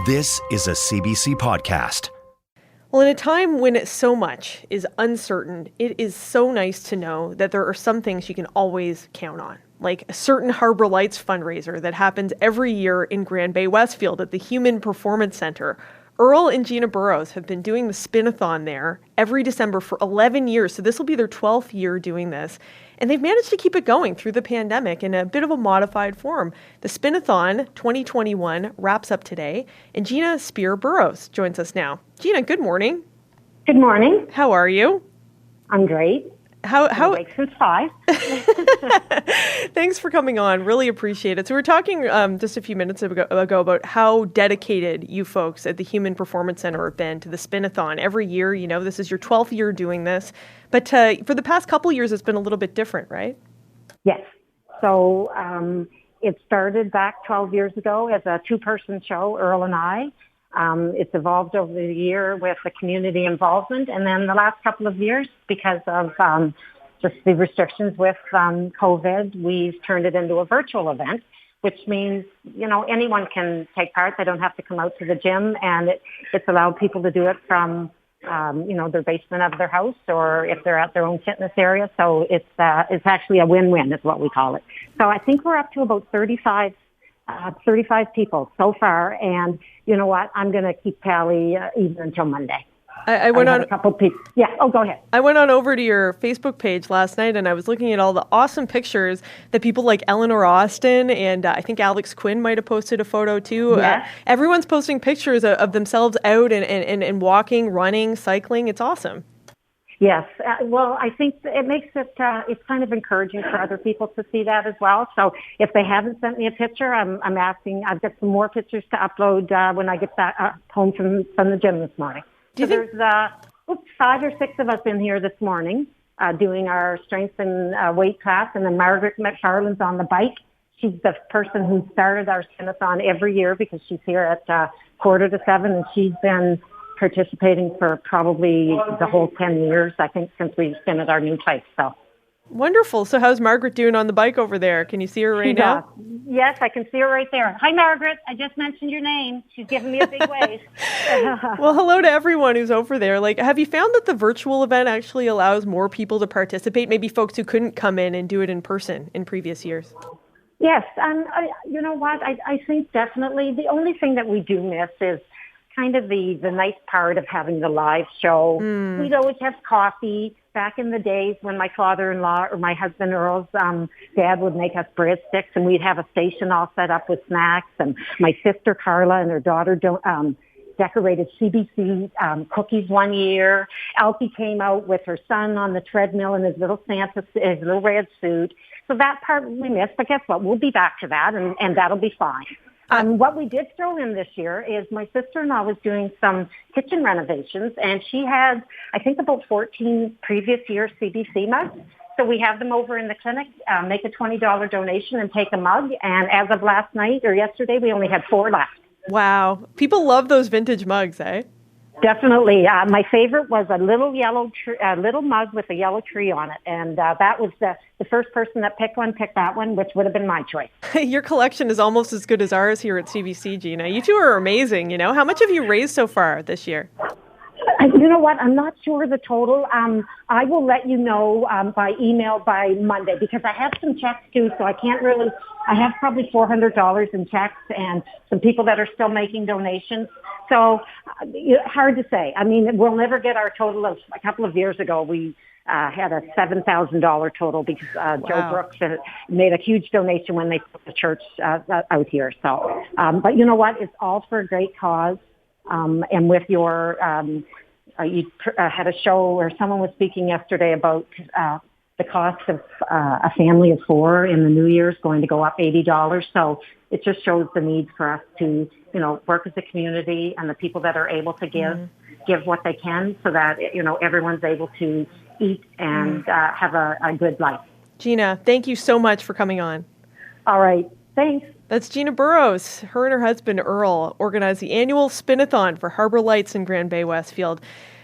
This is a CBC podcast. Well, in a time when so much is uncertain, it is so nice to know that there are some things you can always count on, like a certain Harbour Lights fundraiser that happens every year in Grand Bay Westfield at the Human Performance Centre. Earl and Gina Burrows have been doing the Spin-a-thon there every December for 11 years, so this will be their 12th year doing this. And they've managed to keep it going through the pandemic in a bit of a modified form. The Spin-a-thon 2021 wraps up today, and Gina Spear Burrows joins us now. Gina, good morning. Good morning. How are you? I'm great. How awake since 5. Thanks for coming on. Really appreciate it. So we were talking just a few minutes ago about how dedicated you folks at the Human Performance Centre have been to the Spin-a-thon. Every year, you know, this is your 12th year doing this. But for the past couple of years, it's been a little bit different, right? Yes. So it started back 12 years ago as a two-person show, Earl and I. It's evolved over the year with the community involvement. And then the last couple of years, because of just the restrictions with COVID, we've turned it into a virtual event, which means, you know, anyone can take part. They don't have to come out to the gym. And it's allowed people to do it from, their basement of their house, or if they're at their own fitness area. So it's actually a win-win is what we call it. So I think we're up to about 35 people so far, and you know what? I'm going to keep tally even until Monday. I went on a couple people. Yeah. Oh, go ahead. I went on over to your Facebook page last night, and I was looking at all the awesome pictures that people like Eleanor Austin and I think Alex Quinn might have posted a photo too. Yes. Everyone's posting pictures of themselves out and walking, running, cycling. It's awesome. Yes. Well, I think it makes it, it's kind of encouraging for other people to see that as well. So if they haven't sent me a picture, I'm asking, I've got some more pictures to upload when I get back home from the gym this morning. There's 5 or 6 of us in here this morning doing our strength and weight class. And then Margaret McFarland's on the bike. She's the person who started our Spin-a-thon every year because she's here at 6:45, and she's been participating for probably the whole 10 years, I think, since we spin at our new place. So wonderful. So how's Margaret doing on the bike over there? Can you see her right now? Yes, I can see her right there. Hi, Margaret. I just mentioned your name. She's giving me a big wave. Well, hello to everyone who's over there. Like, have you found that the virtual event actually allows more people to participate? Maybe folks who couldn't come in and do it in person in previous years? Yes. You know what? I think definitely the only thing that we do miss is kind of the nice part of having the live show. We'd always have coffee. Back in the days when my father-in-law or my husband Earl's dad would make us breadsticks, and we'd have a station all set up with snacks. And my sister Carla and her daughter decorated CBC cookies one year. Alfie came out with her son on the treadmill in his little his little red suit. So that part we missed, but guess what? We'll be back to that, and that'll be fine. What we did throw in this year is my sister-in-law was doing some kitchen renovations, and she had, I think, about 14 previous year CBC mugs. So we have them over in the clinic, make a $20 donation and take a mug. And as of last night or yesterday, we only had 4 left. Wow. People love those vintage mugs, eh? Definitely. My favorite was a little little mug with a yellow tree on it. And that was the first person that picked that one, which would have been my choice. Your collection is almost as good as ours here at CBC, Gina. You two are amazing, you know. How much have you raised so far this year? You know what? I'm not sure the total. I will let you know by email by Monday because I have some checks too, so I can't really. I have probably $400 in checks and some people that are still making donations. So hard to say. I mean, we'll never get our total of a couple of years ago. We had a $7,000 total because Joe Brooks made a huge donation when they put the church out here. So, but you know what? It's all for a great cause. And with your, you had a show where someone was speaking yesterday about the cost of a family of 4 in the New Year's going to go up $80. So it just shows the need for us to, you know, work as a community and the people that are able to give what they can so that, you know, everyone's able to eat and have a good life. Gina, thank you so much for coming on. All right. Thanks. That's Gina Burrows. Her and her husband, Earl, organized the annual Spin-a-thon for Harbour Lights in Grand Bay Westfield.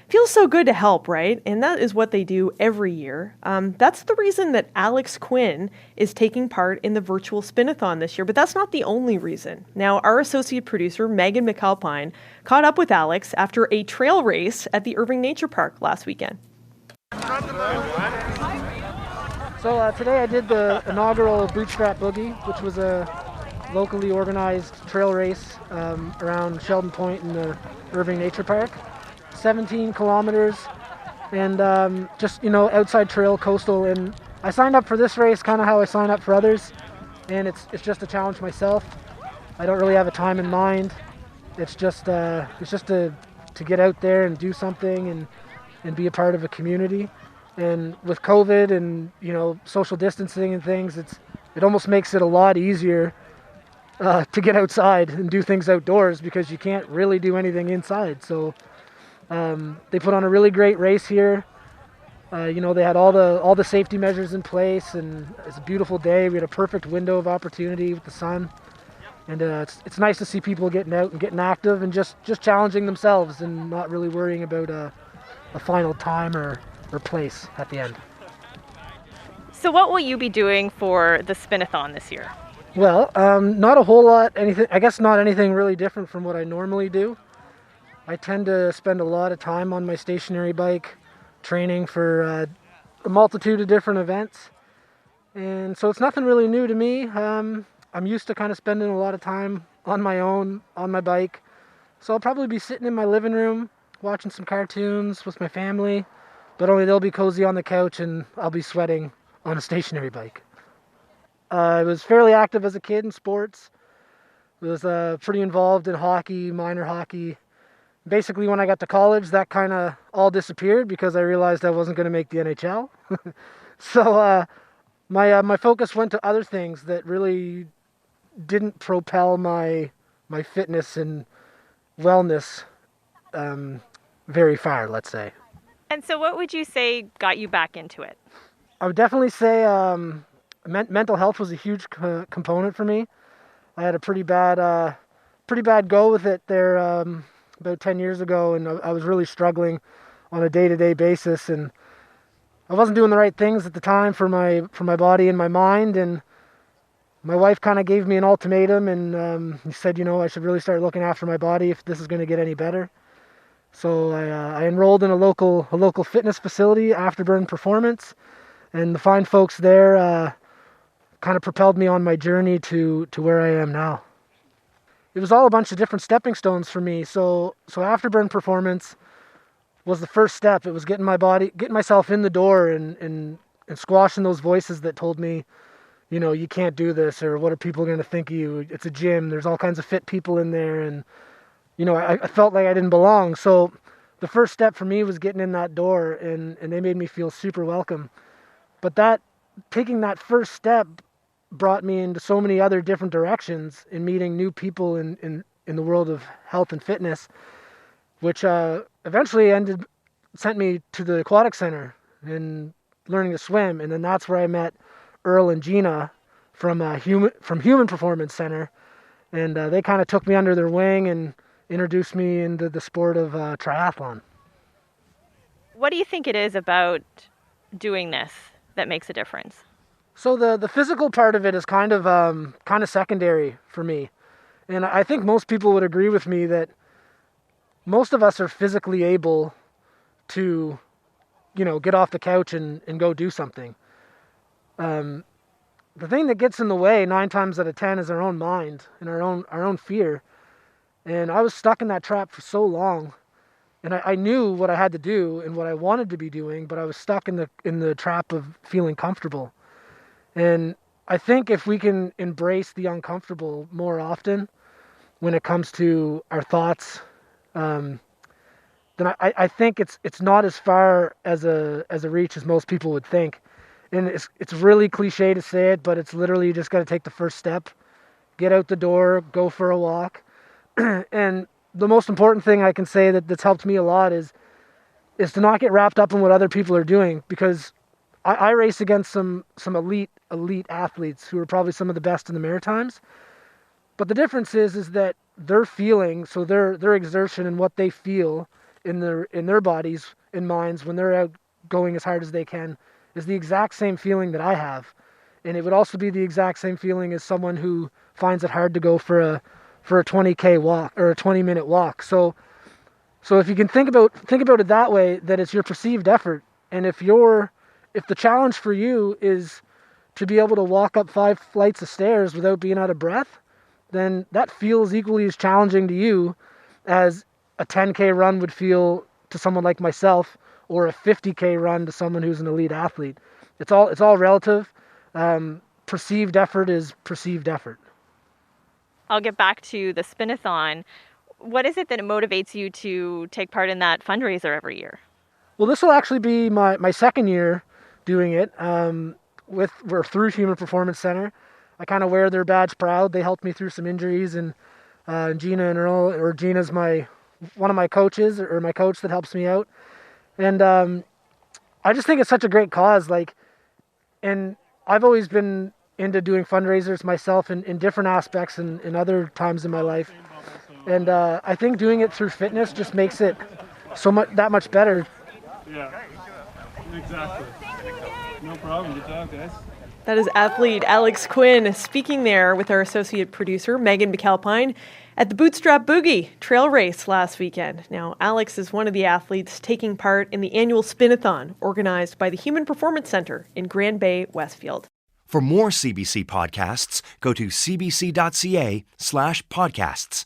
Feels so good to help, right? And that is what they do every year. That's the reason that Alex Quinn is taking part in the virtual Spinathon this year, but that's not the only reason. Now, our associate producer, Megan McAlpine, caught up with Alex after a trail race at the Irving Nature Park last weekend. So today I did the inaugural Bootstrap Boogie, which was a locally organized trail race around Sheldon Point in the Irving Nature Park. 17 kilometers and just, outside trail, coastal. And I signed up for this race kind of how I sign up for others. And it's just a challenge myself. I don't really have a time in mind. It's just to get out there and do something and be a part of a community. And with COVID and, social distancing and things, it almost makes it a lot easier to get outside and do things outdoors because you can't really do anything inside. So they put on a really great race here. They had all the safety measures in place, and it's a beautiful day. We had a perfect window of opportunity with the sun, and it's nice to see people getting out and getting active and just challenging themselves and not really worrying about a final time or place at the end. So what will you be doing for the Spinathon this year? Well, not a whole lot. I guess not anything really different from what I normally do. I tend to spend a lot of time on my stationary bike training for a multitude of different events. And so it's nothing really new to me. I'm used to kind of spending a lot of time on my own, on my bike. So I'll probably be sitting in my living room watching some cartoons with my family, but only they'll be cozy on the couch and I'll be sweating on a stationary bike. I was fairly active as a kid in sports. I was pretty involved in hockey, minor hockey. Basically, when I got to college, that kind of all disappeared because I realized I wasn't going to make the NHL. So my focus went to other things that really didn't propel my fitness and wellness very far, let's say. And so what would you say got you back into it? I would definitely say mental health was a huge component for me. I had a pretty bad go with it there about 10 years ago, and I was really struggling on a day-to-day basis, and I wasn't doing the right things at the time for my body and my mind. And my wife kind of gave me an ultimatum, and he said, I should really start looking after my body if this is going to get any better. So I enrolled in a local fitness facility, Afterburn Performance, and the fine folks there kind of propelled me on my journey to where I am now. It was all a bunch of different stepping stones for me. So Afterburn Performance was the first step. It was getting myself in the door and squashing those voices that told me, you can't do this, or what are people going to think of you? It's a gym. There's all kinds of fit people in there, and I felt like I didn't belong. So the first step for me was getting in that door, and they made me feel super welcome. But taking that first step brought me into so many other different directions in meeting new people in the world of health and fitness, which eventually sent me to the aquatic center and learning to swim. And then that's where I met Earl and Gina from Human Performance Center. And they kind of took me under their wing and introduced me into the sport of triathlon. What do you think it is about doing this that makes a difference? So the physical part of it is kind of secondary for me. And I think most people would agree with me that most of us are physically able to, get off the couch and go do something. The thing that gets in the way 9 times out of 10 is our own mind and our own fear. And I was stuck in that trap for so long. And I knew what I had to do and what I wanted to be doing, but I was stuck in the trap of feeling comfortable. And I think if we can embrace the uncomfortable more often when it comes to our thoughts, then I think it's not as far as a reach as most people would think. And it's really cliche to say it, but it's literally you just got to take the first step, get out the door, go for a walk. And the most important thing I can say that's helped me a lot is to not get wrapped up in what other people are doing, because I race against some elite athletes who are probably some of the best in the Maritimes. But the difference is that their feeling, so their exertion and what they feel in their bodies and minds when they're out going as hard as they can is the exact same feeling that I have. And it would also be the exact same feeling as someone who finds it hard to go for a 20K walk or a 20-minute walk. So if you can think about it that way, that it's your perceived effort. And if the challenge for you is to be able to walk up 5 flights of stairs without being out of breath, then that feels equally as challenging to you as a 10K run would feel to someone like myself, or a 50K run to someone who's an elite athlete. It's all relative. Perceived effort is perceived effort. I'll get back to the Spinathon. What is it that motivates you to take part in that fundraiser every year? Well, this will actually be my second year doing it. We're through Human Performance Center. I kind of wear their badge proud. They helped me through some injuries, and Gina and Earl, or Gina's one of my coaches, or my coach that helps me out. And I just think it's such a great cause. And I've always been into doing fundraisers myself in different aspects and in other times in my life. And I think doing it through fitness just makes it that much better. Yeah, exactly. No problem. Good job, guys. That is athlete Alex Quinn speaking there with our associate producer, Megan McAlpine, at the Bootstrap Boogie trail race last weekend. Now, Alex is one of the athletes taking part in the annual Spinathon organized by the Human Performance Center in Grand Bay, Westfield. For more CBC podcasts, go to cbc.ca/podcasts.